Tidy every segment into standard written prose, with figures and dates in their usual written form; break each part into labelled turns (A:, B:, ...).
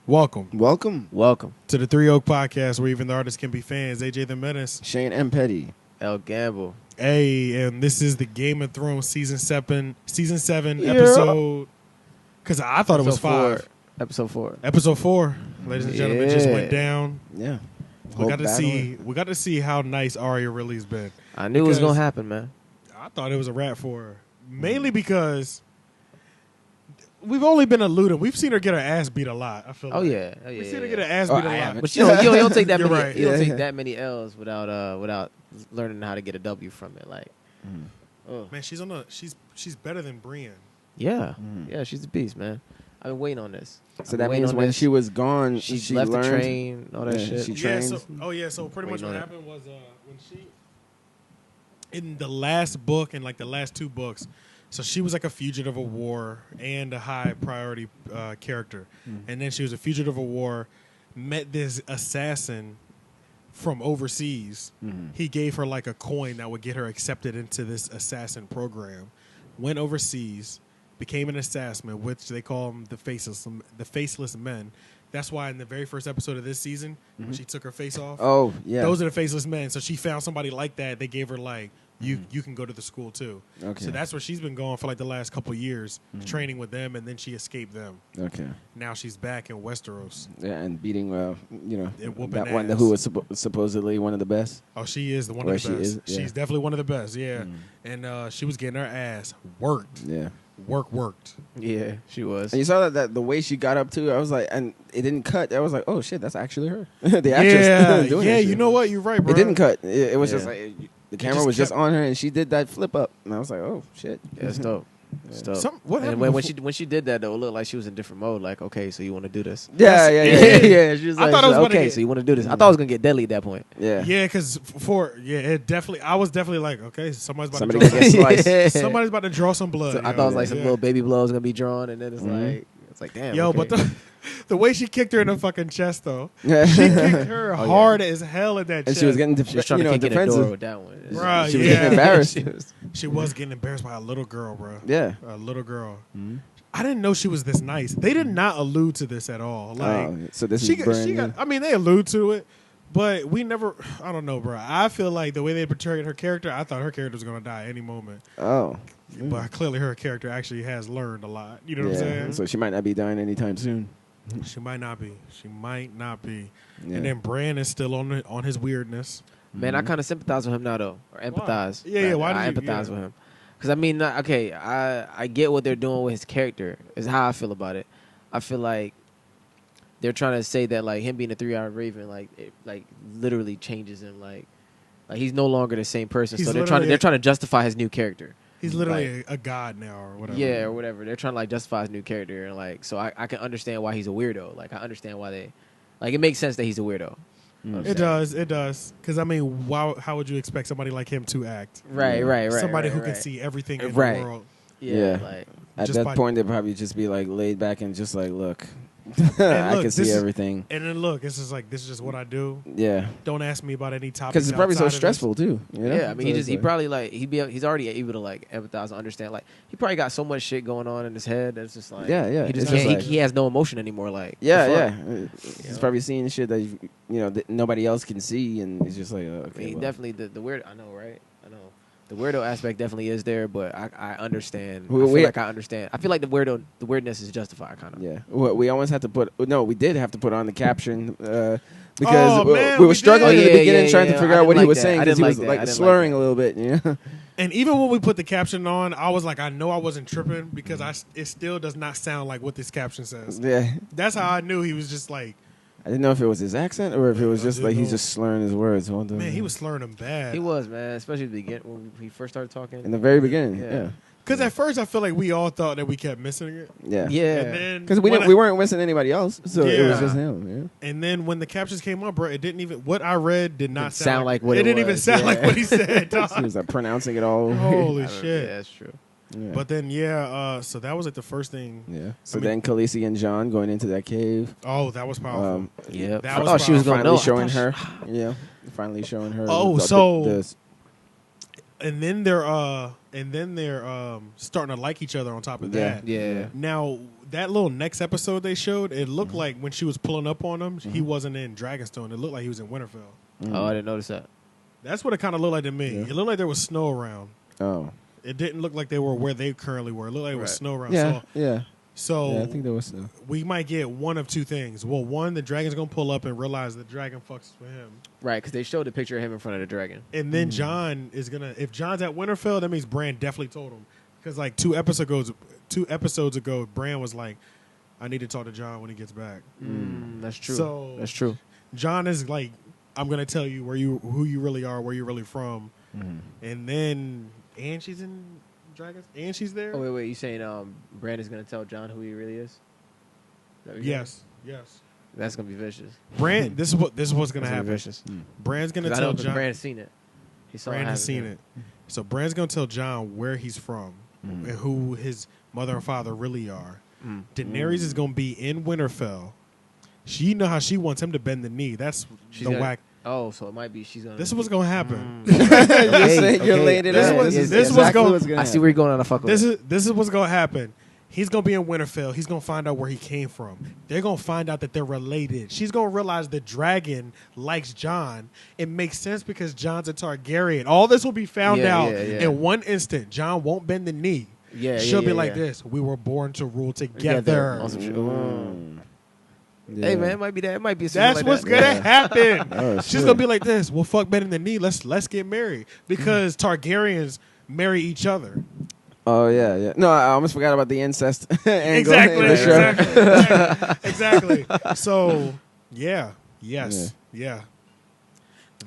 A: Welcome
B: Welcome.
A: to the Three Oak Podcast, where even the artists can be fans. AJ the Menace.
C: Shane M. Petty.
B: El Gamble.
A: Hey, and this is the Game of Thrones season 7
C: Yeah.
A: episode. Because I thought it was 5.
B: Episode 4.
A: Episode 4, ladies and gentlemen, just went down.
C: Yeah.
A: We got to see how nice Arya really's been.
B: I knew it was going to happen, man.
A: I thought it was a wrap for her, mainly because we've only been alluding. We've seen her get her ass beat a lot. I feel.
B: Oh
A: like.
B: yeah.
A: We've seen her get her ass beat a lot.
B: But you don't take that
A: You're
B: many.
A: right.
B: You don't
C: Yeah.
B: take that many L's without learning how to get a W from it. Like,
A: Man, she's better than Brienne.
B: yeah, yeah, she's a beast, man. I've been waiting on this.
C: So that means when she was gone,
B: she
C: she
B: left
C: learned.
B: the train, all that
C: Yeah,
B: shit.
C: she
A: Yeah.
C: trained.
A: So pretty much
B: Waiting
A: what
B: on it.
A: happened was when she in the last book and like the last 2 books. So she was like a fugitive of war and a high priority character, and then she was a fugitive of war. Met this assassin from overseas. He gave her like a coin that would get her accepted into this assassin program. Went overseas, became an assassin, which they call them the faceless men. That's why in the very first episode of this season, when she took her face off,
C: Oh, yeah.
A: those are the faceless men. So she found somebody like that. They gave her like you can go to the school too.
C: Okay.
A: So that's where she's been going for like the last couple of years, training with them, and then she escaped them.
C: Okay.
A: Now she's back in Westeros.
C: Yeah, and beating,
A: And whooping
C: that one
A: ass.
C: who was supposedly one of the best.
A: Oh, she is the one
C: Or
A: of the
C: she
A: best.
C: is, yeah.
A: She's definitely one of the best. Yeah, and she was getting her ass worked.
C: Yeah.
A: Worked.
B: Yeah, she was.
C: And you saw that the way she got up to, I was like, and it didn't cut. I was like, oh shit, that's actually her. The actress doing that
A: yeah.
C: shit.
A: You know what? You're right, bro.
C: It didn't cut. It was just
B: Yeah.
C: like the camera
A: just
C: was just
A: kept-
C: on her, and she did that flip up, and I was like, oh shit.
B: Yeah, it's dope. It's dope.
A: What
B: And
A: happened
B: when
A: before-
B: she did that though, it looked like she was in different mode. Like, okay, so you want to do this?
C: Yeah.
B: yeah. She was
A: I
B: like,
A: thought it was gonna
B: okay,
A: get-
B: so you want to do this? I thought it was gonna get deadly at that point.
C: Yeah.
A: Yeah, because it definitely. I was definitely like, okay, somebody's about
C: Somebody
A: to
C: gonna
A: draw
C: get sliced.
B: Yeah.
A: somebody's about to draw some blood.
B: So I
A: yo.
B: thought it was like some
A: Yeah.
B: little baby blows gonna be drawn, and then it's like, damn.
A: Yo,
B: okay.
A: but the way she kicked her in the fucking chest though,
C: Yeah.
A: she kicked her
B: yeah.
A: hard as hell at that
C: And
A: chest.
C: she was getting
B: she was trying to kick in the door
C: defensive.
B: with that one.
A: Bruh,
C: She was
A: yeah.
C: getting embarrassed.
A: She was getting embarrassed by a little girl, bro.
C: Yeah.
A: A little girl. I didn't know she was this nice. They did not allude to this at all. Like,
C: So this
A: she
C: is
A: got,
C: brand
A: she
C: new.
A: got. I mean, they allude to it, but we never. I don't know, bro. I feel like the way they portrayed her character, I thought her character was gonna die any moment.
C: Oh.
A: But clearly, her character actually has learned a lot. You know what I'm saying?
C: So she might not be dying anytime soon.
A: She might not be. She might not be.
C: Yeah.
A: And then Bran is still on his weirdness.
B: Man, I kind of sympathize with him now though, or empathize.
A: Yeah, why
B: I
A: do you-
B: empathize
A: yeah.
B: with him? Because I mean, okay, I get what they're doing with his character. Is how I feel about it. I feel like they're trying to say that like him being a 3-eyed raven, like it, like literally changes him. Like he's no longer the same person.
A: He's
B: So they're
A: literally-
B: trying to justify his new character.
A: He's literally a god now, or whatever.
B: Yeah, or whatever. They're trying to like justify his new character, and like, so I can understand why he's a weirdo. Like, I understand why they, like, it makes sense that he's a weirdo. You know what I'm
A: It
B: saying?
A: does. Because I mean, how would you expect somebody like him to act?
B: Right.
A: Somebody
B: right,
A: who can
B: right.
A: see everything in
B: Right.
A: the world.
B: Yeah,
C: Yeah.
B: like,
C: At
A: just
C: that
A: by-
C: point, they'd probably just be like laid back and just like, look,
A: look,
C: I can
A: this
C: see
A: is-
C: everything.
A: And then look, this is just what I do.
C: Yeah.
A: Don't ask me about any topic.
C: Because it's probably so
A: outside of this.
C: stressful too. You know?
B: yeah. I mean,
C: So it's
B: he
C: like-
B: probably like he's already able to like empathize and understand. Like, he probably got so much shit going on in his head that's just like,
C: Yeah.
B: He just
C: It's
B: can't.
C: just like-
B: he has no emotion anymore. Like,
C: Yeah,
B: the fuck?
C: yeah. He's probably seeing shit that that nobody else can see, and he's just like,
B: I
C: okay,
B: mean,
C: well.
B: definitely the weird. I know, right? I know. The weirdo aspect definitely is there, but I understand.
C: We-
B: I feel
C: we-
B: like I understand. I feel like the weirdness is justified, kind of.
C: Yeah, we almost had to we did have to put on the caption because
A: Oh, man,
C: we
A: we
C: were struggling
A: did.
C: in the
B: Yeah,
C: beginning
B: yeah,
C: trying to
B: yeah.
C: figure
B: I
C: out what
B: didn't
C: he
B: like
C: was
B: that.
C: saying
B: I
C: because he
B: didn't
C: was
B: like that. I
C: like
B: didn't
C: slurring
B: like
C: a little bit. You know?
A: And even when we put the caption on, I was like, I know I wasn't tripping because it still does not sound like what this caption says.
C: Yeah,
A: That's how I knew he was just like,
C: I didn't know if it was his accent or if it was just like he's just slurring his words.
A: man, he was slurring them bad.
B: He was, man, especially at the beginning when he first started talking.
C: in the very beginning.
B: Yeah.
C: Yeah,
A: Because at first I feel like we all thought that we kept missing it.
C: yeah,
B: Yeah.
A: And then
C: Because
A: when
C: we weren't missing anybody else, so it was
A: Yeah.
C: just him.
A: And then when the captions came up, bro, it didn't even what I read did not
B: Didn't sound like what
A: it
B: it
A: didn't even
B: was,
A: sound
B: yeah.
A: like what he said.
C: Yeah, he
A: dog.
C: was like pronouncing it all.
A: Holy
B: Yeah,
A: shit!
B: that's true.
C: Yeah.
A: But then so that was like the first thing.
C: yeah. So
A: I mean-
C: then Khaleesi and John going into that cave.
A: Oh, that was powerful.
B: Yeah,
A: That
B: I
A: was
B: thought she was
A: powerful.
B: gonna
C: Finally
B: know.
C: showing her. Yeah, finally showing her.
A: Oh,
C: the-
A: so-
C: the-
A: and then they're starting to like each other on top of
C: Yeah.
A: that.
B: Yeah.
A: Now that little next episode they showed, it looked like when she was pulling up on him, he wasn't in Dragonstone. It looked like he was in Winterfell.
B: Oh, I didn't notice that.
A: That's what it kind of looked like to me.
C: Yeah.
A: It looked like there was snow around.
C: Oh.
A: It didn't look like they were where they currently were. It looked like it was
B: Right.
A: snow around.
C: Yeah. Yeah.
A: So
C: Yeah. I think there was stuff.
A: we might get one of two things. Well, one, the dragon's gonna pull up and realize the dragon fucks with him,
B: Right, because they showed a picture of him in front of the dragon.
A: and then John is gonna. If John's at Winterfell, that means Bran definitely told him. Because like two episodes ago, Bran was like, "I need to talk to John when he gets back."
B: That's true.
A: So-
B: That's true.
A: John is like, "I'm gonna tell you who you really are, where you're really from," and then she's in Dragons, and she's there.
B: Oh wait, you saying Brandon's gonna tell John who he really is? Is that what you're
A: Yes, yes.
B: saying? That's gonna be vicious.
A: Bran, this is what's gonna
B: That's gonna be
A: happen.
B: vicious.
A: Bran's gonna
B: 'Cause I know
A: tell
B: because
A: John.
B: Brandon's seen it. He saw
A: Bran
B: it
A: has
B: happen.
A: seen it. So Bran's gonna tell John where he's from and who his mother and father really are. Daenerys is gonna be in Winterfell. She know how she wants him to bend the knee. That's
B: She's
A: the
B: gonna-
A: whack.
B: Oh, so it might be she's gonna.
A: This is what's gonna happen.
C: You're saying you're
B: okay.
C: laying it
A: This
C: out.
A: was-
C: is
A: this was
C: exactly
A: going-
C: what's gonna
B: I see where you're going on. I fuck with.
A: This is what's gonna happen. He's gonna be in Winterfell. He's gonna find out where he came from. They're gonna find out that they're related. She's gonna realize the dragon likes John. It makes sense because John's a Targaryen. All this will be found
B: Yeah,
A: out
B: yeah, yeah.
A: in one instant. John won't bend the knee.
B: Yeah,
A: She'll
B: yeah,
A: be
B: yeah,
A: like
B: yeah.
A: this. We were born to rule
B: Together.
A: together.
B: On some shit.
C: Yeah.
B: Hey man, it might be that. It might be. something
A: That's
B: like
A: what's
B: that.
A: gonna
C: Yeah.
A: happen.
C: Oh,
A: She's
C: shit.
A: gonna be like this. Well, fuck bending the knee. Let's get married because Targaryens marry each other.
C: Oh yeah, yeah. No, I almost forgot about the incest angle
A: Exactly.
C: in the show.
A: Exactly. So yeah. Yes. Yeah.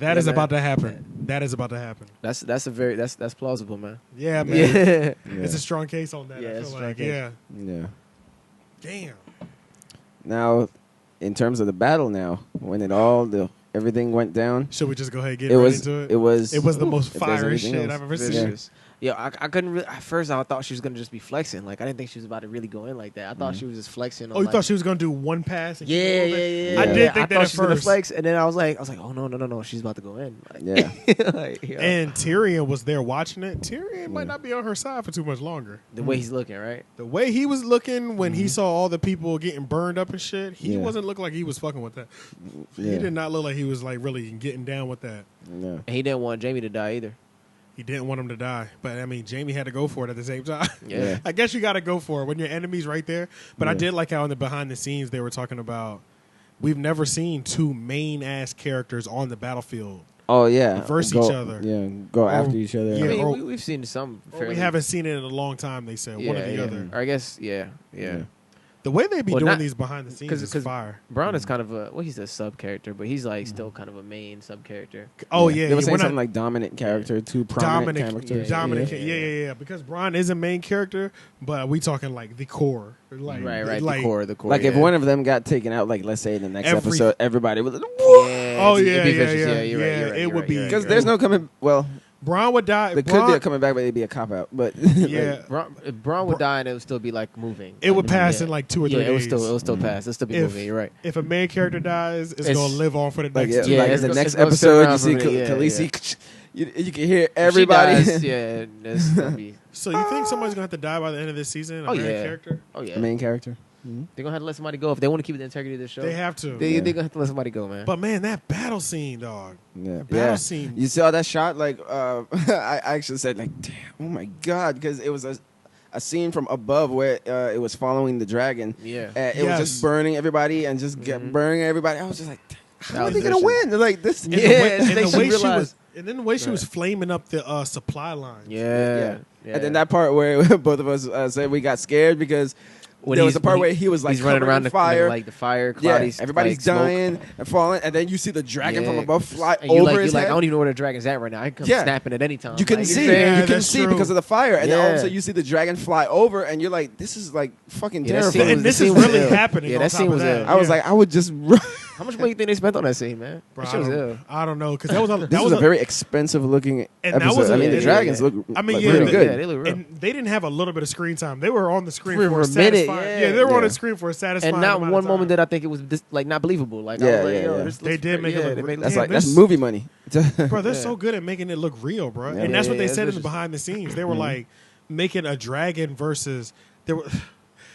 A: That
B: Yeah,
A: is
B: man.
A: about to happen. That is about to happen.
B: That's plausible, man.
A: Yeah, man.
B: Yeah.
A: It's a strong case on that.
B: Yeah,
A: I
B: it's a
A: feel
B: strong
A: like.
B: case.
A: Yeah.
C: Yeah.
A: Damn.
C: Now, in terms of the battle, now when everything went down,
A: Should we just go ahead and get
C: it
A: right
C: was
A: into it?
C: it was
A: It was the most
C: if there's
A: fiery
C: anything
A: shit
C: else.
A: I've ever
C: Yeah.
A: seen.
B: Vicious. Yeah, I couldn't really. At first, I thought she was gonna just be flexing. Like I didn't think she was about to really go in like that. I thought she was just flexing.
A: Oh, you thought she was gonna do one pass? And keep
B: Yeah,
A: moving?
B: yeah.
A: I
C: Yeah.
A: did
B: I
A: think that
B: thought
A: at
B: she was gonna
A: first.
B: flex, and then I was like, oh no, she's about to go in. Like,
C: Yeah.
B: like, yeah.
A: And Tyrion was there watching it. Tyrion might not be on her side for too much longer.
B: the way he's looking, right?
A: The way he was looking when he saw all the people getting burned up and shit, he
C: Yeah.
A: wasn't looking like he was fucking with that.
C: Yeah.
A: He did not look like he was like really getting down with that.
C: Yeah.
B: And he didn't want Jamie to die either.
A: He didn't want him to die, but I mean, Jamie had to go for it at the same time.
B: Yeah.
A: I guess you got to go for it when your enemy's right there. But I
C: Yeah.
A: did like how in the behind the scenes they were talking about we've never seen two main ass characters on the battlefield.
C: Oh yeah.
A: Verse
C: Go-
A: each other.
C: Yeah. Go after each other.
A: Yeah.
B: I mean,
A: or-
B: we've seen some.
A: Or
B: fairly,
A: we haven't seen it in a long time. They said one or the
B: yeah.
A: other.
B: Or I guess, yeah.
A: The way they be
B: Well,
A: doing
B: not-
A: these behind the scenes is
B: 'cause
A: fire.
B: Brown is kind of he's a sub character, but he's like still kind of a main sub character.
A: Oh yeah,
C: They were
A: yeah,
C: saying
A: we're
C: something
A: not-
C: like dominant character, two prominent characters.
A: Dominic,
B: Yeah.
A: yeah. Because Bronn is a main character, but we talking like the core, like
B: Right.
A: like,
B: the core.
C: Like if
B: yeah.
C: one of them got taken out, like let's say in the next
A: Every-
C: episode, everybody was like,
B: Yeah,
A: Oh,
B: it'd
A: yeah,
B: be
A: yeah,
B: vicious.
A: yeah.
B: You're right,
A: Yeah,
B: you're right,
A: it
B: you're
A: would
B: right,
A: be-
B: you're right,
C: because
B: you're
C: there's
B: right.
C: no coming. Well,
A: Bronn would die.
C: there could be a
A: Bronn,
C: coming back, but it'd be a cop out. But
A: yeah,
B: Braun would die and it would still be like moving.
A: it would
B: Like,
A: pass
B: yeah.
A: in like 2 or 3
B: Yeah, it would
A: days.
B: still pass. It'll still be
A: If-
B: moving. You're right.
A: If a main character dies, it's,
B: It's-
A: gonna live on for the
C: like,
A: next
C: yeah,
A: 2
B: Yeah,
C: like in
B: it's
C: the
B: go-
C: next
B: it's gonna sit
C: episode,
B: around
C: you see
B: for a minute, yeah,
C: Khaleesi. You can hear
B: If she
C: everybody.
B: dies, yeah, that's gonna be.
A: So you think somebody's gonna have to die by the end of this season? A
B: Oh,
A: main
B: yeah.
A: character?
B: Oh yeah,
C: The main character.
B: they're gonna have to let somebody go if they want to keep the integrity of the show.
A: They have to.
C: Yeah.
B: They're gonna have to let somebody go, man.
A: But man, that battle scene, dog.
C: Yeah,
A: Battle scene.
C: You saw that shot? Like, I actually said, like, damn, oh my god, because it was a scene from above where it was following the dragon.
B: yeah,
C: It was
A: Yes.
C: just burning everybody and just burning everybody. I was just like, how
B: That
C: are
B: was
C: they gonna
B: vicious.
C: win? Like this.
A: And
B: Yeah,
A: the way,
B: it's
A: and the
B: makes you
A: way she was,
B: realize-
A: and then the way she was
B: Right.
A: flaming up the supply lines.
B: yeah.
C: And then that part where both of us said we got scared because
B: When
C: there was
B: he's-
C: a part
B: when
C: where he was like
B: he's running
C: covered
B: around
C: in fire.
B: like the fire,
C: Yeah,
B: cloudy,
C: everybody's
B: like, smoke.
C: dying and falling, and then you see the dragon from
B: Yeah.
C: above fly
B: And you
C: over
B: like,
C: his
B: you're like,
C: head.
B: I don't even know where the dragon's at right now. I can come
C: Yeah.
B: snapping at any time.
C: You can
B: Like,
C: see,
A: Yeah,
C: you can
A: that's
C: see
A: true.
C: because of the fire, and then all of a
B: Yeah.
C: sudden you see the dragon fly over, and you're like, this is like fucking
B: Yeah, that scene
C: terrifying.
A: And this
B: the
A: is
B: scene was
A: really
B: ill.
A: happening.
B: Yeah,
A: on
B: that
A: top
B: scene
A: of
B: was
A: that.
B: ill.
C: I was
A: Yeah.
C: like, I would just run.
B: How much money you think they spent on that scene, man?
A: Bro,
B: That shit was ill.
A: I don't know because that was
C: This was a very expensive looking
A: And that
C: episode.
A: was a-
C: I mean, the
A: yeah,
C: dragons
B: yeah.
C: look
A: I mean,
C: like
A: yeah,
C: really
A: they-
C: good.
B: Yeah, they look real.
A: and they didn't have a little bit of screen time. They were on the screen
B: For
A: for
B: a
A: a
B: minute,
A: satisfying.
B: yeah.
A: They were on
C: Yeah.
A: the screen for a satisfying.
B: And not
A: amount
B: one
A: of
B: moment
A: time.
B: did I think it was like not believable. Like, I
C: Yeah,
B: was like,
C: yeah,
B: yo,
C: yeah.
B: this
A: They
B: looks
A: did make it look
B: they made
C: That's
A: Yeah,
C: like that's
A: this-
C: movie money.
A: Bro, they're
B: Yeah.
A: so good at making it look real, bro.
C: Yeah.
A: And that's what
B: Yeah,
A: they
B: yeah,
A: said in
B: it's
A: the
B: just-
A: behind the scenes. They were like making a dragon versus there were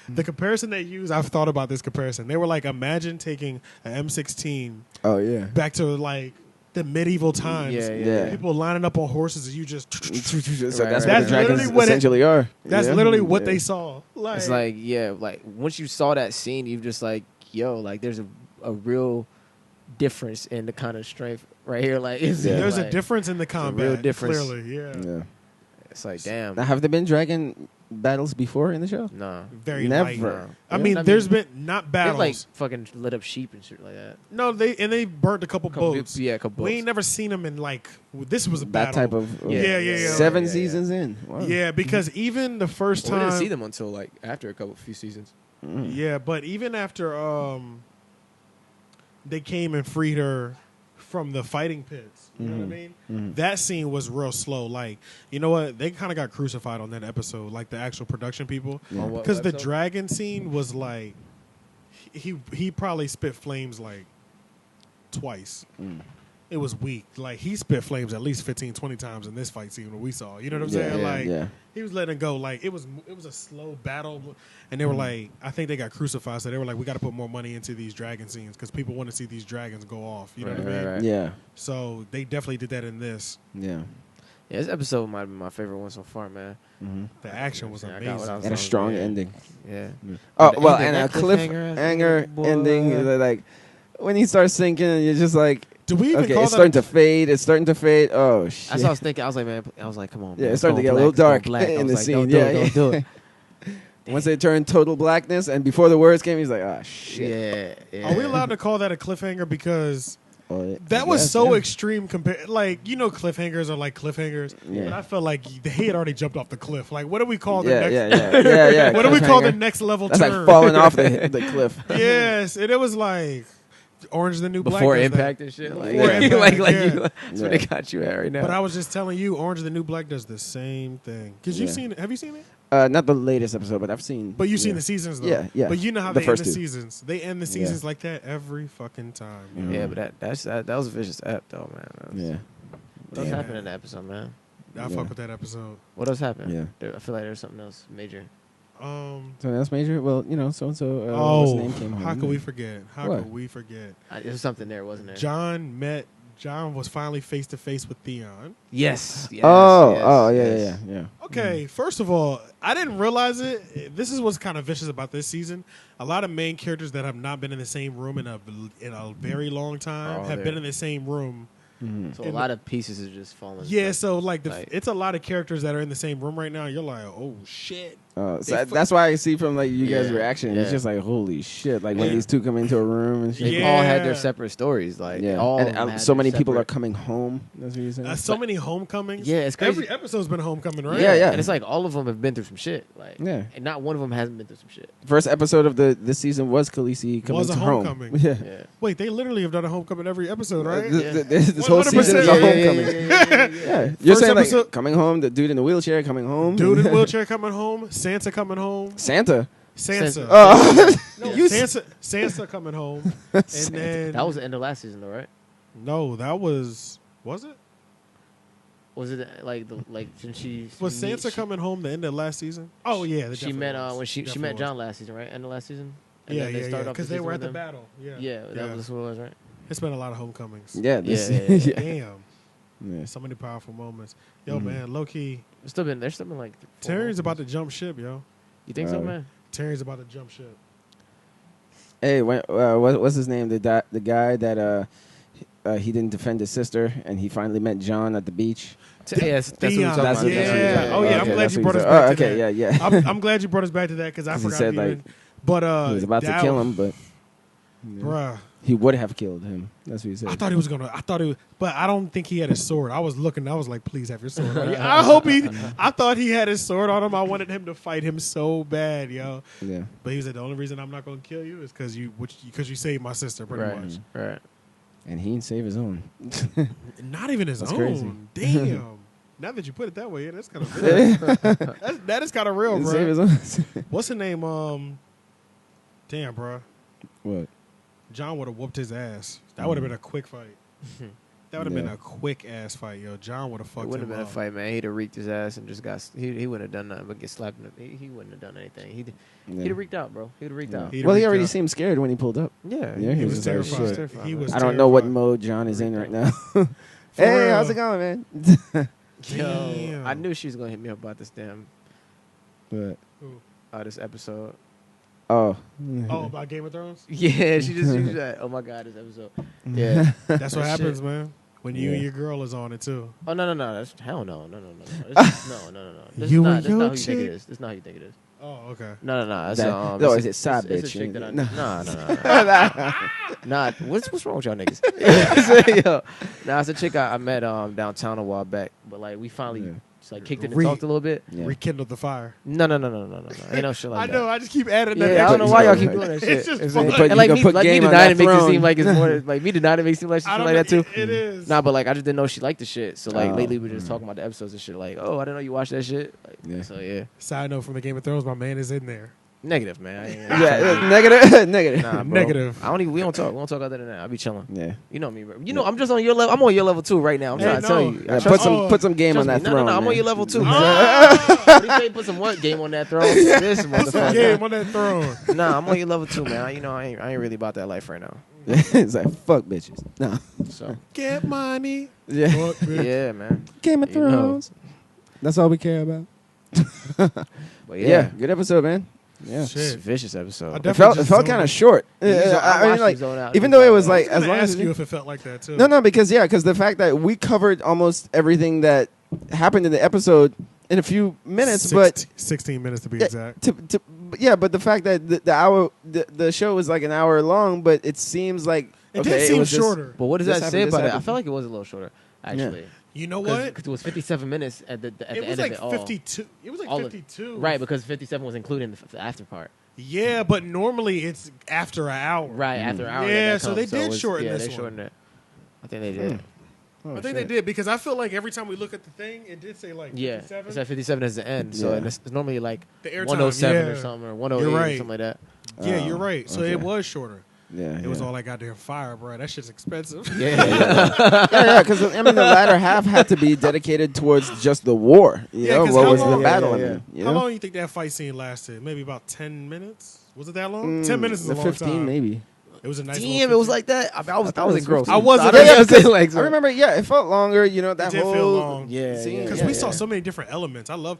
A: the comparison they use. I've thought about this comparison. They were like, imagine taking an M16
C: Oh yeah.
A: back to like the medieval times.
B: Yeah,
C: Yeah.
A: People lining up on horses and you just.
C: So
B: Right,
C: that's
B: right.
C: what
A: That's
C: the dragons
A: literally what it-
C: essentially are.
A: That's
C: Yeah.
A: literally what
C: Yeah.
A: they saw. Like,
B: It's like, yeah, like once you saw that scene, you just like, yo, like there's a real difference in the kind of strength right here. Like, it's
C: Yeah.
A: there's
B: like,
A: a difference in the combat.
B: real difference.
A: Clearly, yeah.
C: Yeah.
B: It's like, damn,
C: Now, have there been dragon battles before in the show?
B: nah.
A: Very
C: Never.
A: light.
B: Nah.
A: I mean, there's been not
B: They
A: battles.
B: like fucking lit up sheep and shit like that.
A: No, they burnt a couple boats.
B: Yeah, a couple
A: We
B: boats.
A: ain't never seen them in like this was a
C: That
A: battle.
C: type of
B: Yeah.
C: 7
B: Yeah.
C: seasons in. Wow.
A: Yeah, because even the first
B: Well, we
A: time,
B: didn't see them until like after a few seasons.
C: Mm.
A: yeah, but even after they came and freed her from the fighting pits, you know what I mean?
C: Mhm.
A: That scene was real slow. Like, you know what? They kind of got crucified on that episode, like the actual production people,
C: Yeah.
B: On what
A: because the
B: episode?
A: dragon scene was like he probably spit flames like twice.
C: Mm.
A: It was weak. Like he spit flames at least 15, 20 times in this fight scene that we saw. You know what I'm
C: Yeah,
A: saying?
C: yeah,
A: Like
C: yeah.
A: he was letting it go. Like it was a slow battle, and they were like, I think they got crucified. So they were like, we got to put more money into these dragon scenes because people want to see these dragons go off. You know what I mean?
B: Right.
C: Yeah.
A: So they definitely did that in this.
C: Yeah.
B: Yeah, this episode might be my favorite one so far, man.
C: Mhm.
A: The action was
B: Yeah, I got
A: amazing.
B: what I was
C: And a
B: talking
C: strong
B: about.
C: ending.
B: Yeah.
C: Oh
B: the
C: well,
B: ending,
C: and a
B: that
C: cliffhanger
B: boy.
C: ending. Like when he starts sinking, and you're just like,
A: Do we even
C: okay,
A: call
C: it's
A: that?
C: starting to fade. It's starting to fade. Oh shit!
B: That's what I was thinking. I was like, man, I was like, come on.
C: Yeah,
B: man,
C: it's starting to
B: go
C: get a little
B: black,
C: dark
B: go black. I
C: in
B: was
C: the
B: like,
C: scene.
B: Don't do
C: Yeah,
B: it, don't do it.
C: Once they turn total blackness, and before the words came, he's like, ah shit.
B: Yeah.
A: Are we allowed to call that a cliffhanger? Because
C: Oh, yeah.
A: that was
C: Yes,
A: so
C: yeah.
A: extreme compared. Like cliffhangers are like cliffhangers.
C: Yeah.
A: But I felt like he had already jumped off the cliff. Like what do we call the
C: Yeah,
A: next?
C: yeah.
A: What do we call the
C: cliffhanger.
A: next level
C: That's
A: turn?
C: like falling off the cliff.
A: Yes, and it was like Orange is the New Black.
B: Before
A: does that.
B: Impact and shit. Like,
A: Before Impact,
B: like
A: yeah.
B: you, that's what they got you at right now.
A: But I was just telling you, Orange is the New Black does the same thing. Because you've
C: Yeah.
A: seen it. Have you seen it?
C: Not the latest episode, but I've seen.
A: But you've seen
C: yeah.
A: the seasons, though.
C: Yeah, yeah.
A: But you know how
C: The
A: they end
C: first
A: the
C: two.
A: seasons. They end the seasons like that every fucking time. you know?
B: Yeah, but that was a vicious app though, man. That was-
C: Yeah,
B: What else
A: Yeah.
B: happened in that episode, man?
A: I
C: Yeah.
A: fuck with that episode.
B: What else happened?
C: Yeah.
B: I feel like there's something else major.
C: so that's major. Well, so and so. What's his name came home.
A: how could we forget? How
C: What?
A: could we forget?
B: There was something there, wasn't there?
A: John was finally face to face with Theon.
B: Yes. yes
C: Oh,
B: yes,
C: oh,
B: yes.
C: yeah.
A: Okay, first of all, I didn't realize it. This is what's kind of vicious about this season. A lot of main characters that have not been in the same room in a very long time
B: Oh,
A: have
B: yeah.
A: been in the same room.
C: Mhm.
B: So a lot of pieces are just falling.
A: Yeah, so like
B: Like-
A: it's a lot of characters that are in the same room right now. You're like, oh shit.
C: So
A: They
C: that's why I see from like you guys'
B: Yeah,
C: reaction.
B: yeah.
C: It's just like holy shit! Like when
A: Yeah.
C: these two come into a room and shit.
B: They
A: Yeah.
B: all had their separate stories. Like
C: Yeah,
B: all
C: and
B: of them had
C: so
B: their
C: many people are
B: separate-
C: coming home. That's what you're saying.
A: So many homecomings.
B: Yeah, it's crazy.
A: Every episode's been a homecoming, right?
C: Yeah, yeah.
B: And it's like all of them have been through some shit. Like,
C: Yeah.
B: and not one of them hasn't been through some shit.
C: First episode of this season was Khaleesi coming
A: Was a
C: to
A: homecoming.
C: home. Yeah.
B: Yeah.
A: Wait, they literally have done a homecoming every episode, right?
C: This whole season is a
A: 100%.
C: homecoming.
B: Yeah.
C: Yeah, you're
A: First
C: saying like
A: episode-
C: coming home, the dude in the wheelchair coming home,
A: Dude in wheelchair coming home, Sansa coming home,
C: Santa.
A: Sansa.
C: Oh, you
A: Sansa coming home, and then
B: That was the end of last season, though, right?
A: no, that was it?
B: Was it like didn't she
A: Was
B: meet-
A: Sansa coming home the end of last season? Oh yeah, that
B: She
A: definitely
B: met
A: was.
B: when she
A: Definitely
B: met
A: was.
B: John last season, right? End of last season. And
A: Yeah,
B: then they
A: yeah,
B: started
A: yeah.
B: off
A: Because
B: the
A: they
B: season
A: were
B: with
A: at the
B: them.
A: battle. Yeah,
B: Yeah, that was what it was, right?
A: It's been a lot of homecomings.
C: yeah, this,
B: Yeah.
A: Damn,
C: Yeah.
A: so many powerful moments. Yo,
C: Mhm.
A: man, low key,
B: There's still been like 4
A: Tyrion's about to
B: homecomings.
A: jump ship, yo.
B: You think so,
C: Uh,
B: man?
A: Tyrion's about to jump ship.
C: Hey, what's his name? The guy that he didn't defend his sister, and he finally met John at the beach.
B: Yes, that's what we're
A: Theon.
B: talking
C: That's
B: about.
C: what-
A: Yeah.
C: that's what you're talking
A: Oh, yeah,
C: about.
A: I'm glad
C: that's
A: you
C: what
A: brought
C: you're
A: us
C: saying.
A: back to
C: okay,
A: that.
C: yeah.
A: I'm glad you brought us back to that because I
C: 'Cause he
A: forgot.
C: said,
A: even,
C: like,
A: but
C: he was about to
A: that-
C: kill him, but
A: bruh.
C: He would have killed him. That's what he said.
A: I thought he was gonna. I thought he was, but I don't think he had his sword. I was looking. I was like, please have your sword on you. I hope he. I thought he had his sword on him. I wanted him to fight him so bad, yo.
C: Yeah.
A: But he said the only reason I'm not gonna kill you is because you saved my sister, pretty
B: Right.
A: much.
B: Right.
C: And he didn't save his own.
A: Not even his
C: That's
A: own.
C: crazy.
A: Damn. Now that you put it that way, yeah, that's kind of real. that is kind of real,
C: Didn't
A: bro.
C: save his own.
A: What's the name? Damn, bro.
C: What?
A: John would have whooped his ass. That would have been a quick fight. That would have been
C: Yeah.
A: a quick ass fight, yo. John would have
B: It
A: fucked
B: wouldn't
A: him
B: have been
A: up.
B: a fight, man. He'd have wreaked his ass and just got. He wouldn't have done nothing but get slapped. He wouldn't have done anything. He'd
C: Yeah.
B: have wreaked out, bro. He'd have wreaked
C: Yeah.
B: out.
A: He'd
C: Well, he
A: wreaked
C: already
A: out.
C: seemed scared when he pulled up.
B: Yeah.
C: Yeah,
A: He was
C: just like,
A: terrified.
C: shit.
B: terrified,
A: He
B: bro.
A: was
C: I don't know what
A: terrified.
C: mode John is in right now.
A: For
C: Hey,
A: real.
C: how's it going, man?
B: Yo,
A: Damn.
B: I knew she was gonna hit me up about this damn
C: But,
B: this episode.
C: oh.
A: Oh, about Game of Thrones?
B: Yeah, she was like, oh my god, this episode. Yeah.
A: That's what
B: That
A: happens,
B: shit.
A: man. When you
C: Yeah.
A: and your girl is on it too.
B: Oh no. That's hell no. This, no. This
A: You
B: is not.
A: and
B: This is not
A: your
B: who you think it
A: chick?
B: is. This is not who you think it is.
A: Oh, okay.
B: No. That's,
C: That- no,
B: it's
C: is it side
B: it's
C: bitch?
B: a chick that I,
C: No.
B: no. Nah. What's wrong with y'all niggas? Yo, nah, it's a chick I met downtown a while back, but like we finally
C: Yeah.
B: just like kicked it and talked a little bit.
C: Yeah.
A: Rekindled the fire.
B: No. Ain't no shit like
A: I
B: that.
A: know. I just keep adding that.
B: Yeah, I don't know
A: extra
B: why y'all
A: shit.
B: keep doing that shit.
A: It's just
B: It's
A: fun.
B: like-
C: But
B: and like
C: you
B: me,
C: can put
B: like me
C: game on
B: denying
C: that
B: it makes it
C: throne.
B: seem like it's more like me denying it makes it seem like
A: I
B: she's
A: don't
B: like that
A: know.
B: too.
A: It is.
B: Nah, but like I just didn't know she liked the shit. So like
C: Oh.
B: lately we were just talking about the episodes and shit. Like, oh, I didn't know you watched that shit. Like,
C: Yeah.
B: So yeah,
A: Side note from the Game of Thrones, my man is in there.
B: negative, man. I ain't-
C: Yeah, negative. Negative.
B: Nah, bro.
A: Negative.
B: I don't even. We don't talk. We don't talk other than that. I be chilling.
C: Yeah.
B: You know me, bro. You know I'm just on your level. I'm on your level too right now. I'm
A: Hey,
B: trying to tell
A: no.
B: you.
C: Yeah,
B: Trust
C: put some game on
B: me.
C: that
B: No,
C: throne.
B: I'm on
C: man.
B: your level too.
A: Ah!
B: What do you say? Put some what game on that throne? This
A: Put some
B: motherfucker.
A: game on that throne.
B: Nah, I'm on your level too, man. You know I ain't really about that life right now.
C: It's like fuck bitches. No.
B: So
A: Get money.
C: Yeah.
A: Fuck, bitch.
B: yeah, man.
C: Game of
B: You know.
C: Thrones. That's all we care about.
B: But
C: Yeah.
B: yeah,
C: Good episode, man. Yeah.
A: Shit.
B: it's a vicious
A: I
B: episode.
A: definitely
C: It felt
A: just
C: kind
A: zoned
C: of
A: out.
C: short.
B: Yeah, you
C: Yeah, I mean,
B: watched
C: like,
B: you zone out.
C: even though it was
A: I
C: like
A: was
C: as
A: gonna
C: long as
A: ask you if it felt like that too.
C: no, because the fact that we covered almost everything that happened in the episode in a few minutes, but
A: 16 minutes to be
C: Yeah,
A: exact.
C: but the fact that the show was like an hour long, but it seems like
A: It
C: okay,
A: did seem
C: was just-
A: shorter.
B: But what does
C: This
B: that
C: happened,
B: say
C: this
B: about it? I
C: happened.
B: felt like it was a little shorter, actually.
A: You know what?
B: Because it was 57 minutes at the
A: It
B: end
A: was
B: of
A: like
B: it all.
A: 52. It was like
B: All of-
A: 52.
B: Right, because 57 was included in the after part.
A: Yeah, but normally it's after an hour.
B: Right, after an hour.
A: Yeah,
B: that
A: so
B: comes,
A: they did
B: it was-
A: shorten
B: yeah,
A: this
B: they
A: one.
B: shortened it. I think they did.
C: Oh,
A: I think
C: shit.
A: they did because I feel like every time we look at the thing, it did say like
B: Yeah,
A: 57.
B: it's at 57 as the end. So
C: Yeah.
B: and it's normally like
A: The airtime,
B: 107 or
A: yeah.
B: something, or 108
A: You're
B: or
A: right.
B: something like that.
A: Yeah,
C: Oh,
A: you're right. So
C: okay.
A: it was shorter.
C: Yeah,
A: It was all that goddamn fire, bro. That shit's expensive.
C: yeah, because I mean the latter half had to be dedicated towards just the war. You
A: Yeah,
C: know,
A: 'cause
C: what
A: how
C: was
A: long-
C: the battle?
B: Yeah,
C: I
B: yeah,
C: mean, you
A: How
C: know?
A: long do you think that fight scene lasted? Maybe about 10 minutes? Was it that long? 10 minutes is a long
C: 15
A: time.
C: maybe.
A: It was a nice
B: Damn, it was like that. I was
C: thought it was
B: engrossed.
C: 15.
A: I wasn't-
B: I
A: Yeah,
B: was
C: because
B: like,
C: I remember, yeah, it felt longer. You know, that
A: did
C: whole
A: feel long.
B: Yeah,
C: scene.
A: Because
B: yeah,
A: we
B: yeah.
A: saw so many different elements. I love,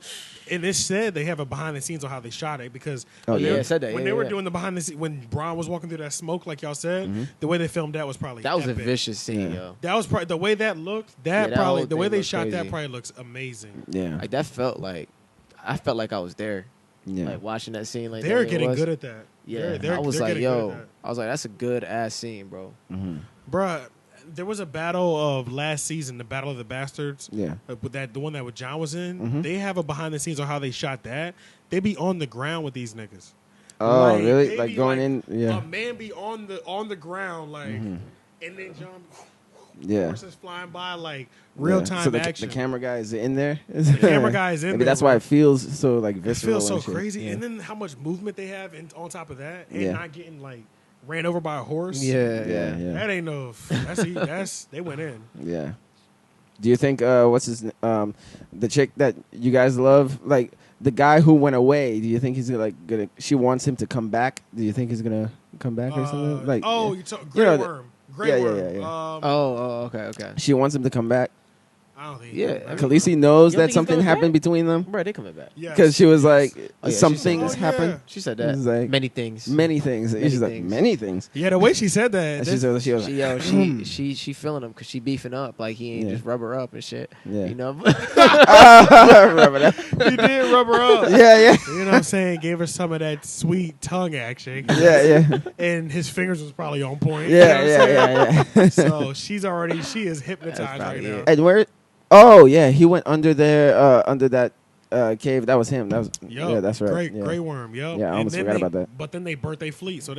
A: and it said they have a behind the scenes on how they shot it because
C: Oh,
A: when
C: yeah.
A: they-
B: Yeah, it said that,
A: when
B: yeah,
A: they were
B: yeah.
A: doing the behind the scenes, when Braun was walking through that smoke, like y'all said, the way they filmed that was probably
B: That was a
A: epic.
B: vicious scene,
C: Yeah.
B: yo.
A: That was probably the way that looked.
B: Yeah,
A: That
B: that
A: probably
B: whole
A: the way
B: thing
A: they
B: looked
A: shot that
B: crazy.
A: probably looks amazing.
C: Yeah,
B: Like that felt like I felt like I was there,
C: yeah.
B: like watching that scene. Like
A: They're
B: that way it
A: getting
B: was.
A: good at that.
B: Yeah,
A: they're,
B: I was
A: they're
B: like,
A: getting good
B: yo,
A: at that.
B: I was like, that's a good ass scene, bro.
C: Mm-hmm.
A: Bruh, there was a battle of last season, the Battle of the Bastards.
C: Yeah.
A: With that, the one that with John was in.
C: Mhm.
A: They have a behind the scenes on how they shot that. They be on the ground with these niggas.
C: Oh,
A: Like,
C: really?
A: they
C: Like
A: be
C: going in? Yeah.
A: A man be on the ground like,
C: Mhm.
A: and then John.
C: Yeah.
A: Horses flying by like real
C: Yeah.
A: time
C: So the,
A: action.
C: the camera guy is in there.
A: The camera guy is in
C: Maybe
A: there,
C: that's
A: bro.
C: why it feels so like
A: It
C: visceral.
A: feels so
C: and shit.
A: crazy,
C: Yeah.
A: and then how much movement they have on top of that, and
C: Yeah.
A: not getting like ran over by a horse.
B: Yeah,
C: Yeah, yeah.
A: That ain't no. That's they went in.
C: Yeah. Do you think what's his the chick that you guys love, like the guy who went away? Do you think he's gonna? She wants him to come back. Do you think he's gonna come back or something? Like,
A: oh,
C: yeah.
A: you talk
C: You
A: Grey
C: know,
A: Worm. Grey
C: yeah, yeah,
A: Worm.
C: yeah, yeah.
B: Oh, okay.
C: She wants him to come back.
A: I don't think.
B: Yeah,
A: I mean,
C: Khaleesi knows
B: You don't
C: that
B: think he's
C: something
B: coming
C: happened
B: back?
C: between them
B: Bro, they coming back.
A: yes,
C: because she was
A: yes.
C: like,
B: Oh, yeah,
C: some
B: she said-
C: things
A: Oh,
C: happened.
A: yeah.
B: She said
C: It
B: that
C: was like
B: many things.
C: many things.
B: Many
C: She's like
B: things.
C: many things.
A: Yeah, the way she said that.
C: And she
A: that's-
C: was
B: She, yo,
C: like,
B: she feeling him because she beefing up like he ain't
C: Yeah.
B: just rub her up and shit.
C: Yeah.
B: You know,
C: Remember that?
A: he did rub her up.
C: Yeah, yeah,
A: You know what I'm saying? Gave her some of that sweet tongue action.
C: yeah, yeah,
A: And his fingers was probably on point.
C: yeah,
A: You know what I'm
C: yeah, yeah.
A: So she is hypnotized
B: That's
A: right
B: probably
A: now.
B: it.
C: And where? Oh yeah, he went under there, under that cave. That was him. That was
A: Yup,
C: yeah, that's right.
A: Great,
C: yeah.
A: Grey Worm. Yup.
C: Yeah, I
A: And
C: almost
A: then
C: forgot
A: they-
C: about that.
A: But then they burnt their fleet, so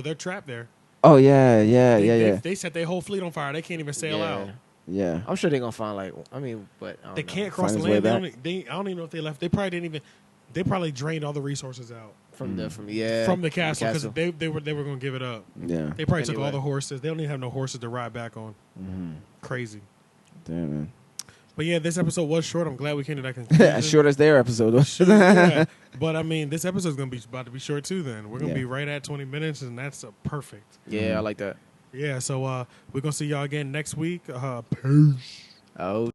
A: they're trapped there.
C: Oh yeah, yeah,
A: They,
C: yeah,
A: they,
C: yeah,
A: they set their whole fleet on fire. They can't even sail
B: Yeah.
A: out.
C: yeah.
B: I'm sure they're gonna find like. I mean, but I don't
A: They
B: know.
A: can't cross
C: Find
A: the
C: his way
A: land.
C: back.
A: I don't even know if they left. They probably didn't even. They probably drained all the resources out
B: from the from
A: from the castle because they were going to give it up.
C: Yeah.
A: They probably took all
B: Anyway.
A: the horses. They don't even have no horses to ride back on.
C: Mm-hmm.
A: Crazy.
C: Damn man.
A: But yeah, this episode was short. I'm glad we came to that conclusion.
C: As short as their episode was.
A: Sure, yeah. But I mean, this episode's gonna be about to be short too. Then we're gonna
C: Yeah.
A: be right at 20 minutes, and that's perfect.
B: Yeah, I like that.
A: Yeah. So we're gonna see y'all again next week. Peace.
B: Oh